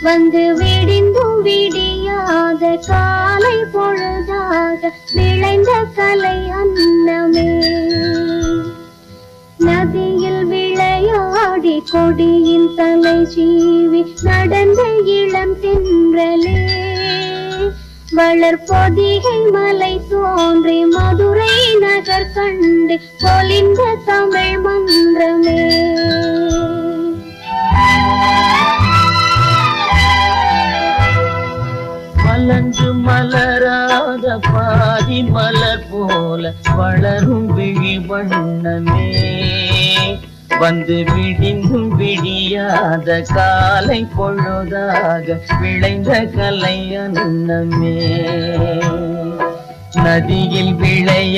வந்து விடிந்தும் விடியாத காலை பொழுதாக விளைந்த கலை அன்னமே. நதியில் விளையாடி கொடியின் தலை சீவி நடந்த இளம் தென்றலே. வளர்பொதிகை மலை தோன்றி மதுரை நகர் கண்டு பொலிந்த தமிழ் மன்றமே. மலர்ந்து மலராத பாதி மலர் போல வளரும் விழி வண்ணமே. வந்து விடிந்தும் விடியாத காலை பொழுதாக விளைந்த கலை அன்னமே. நதியில் விளைய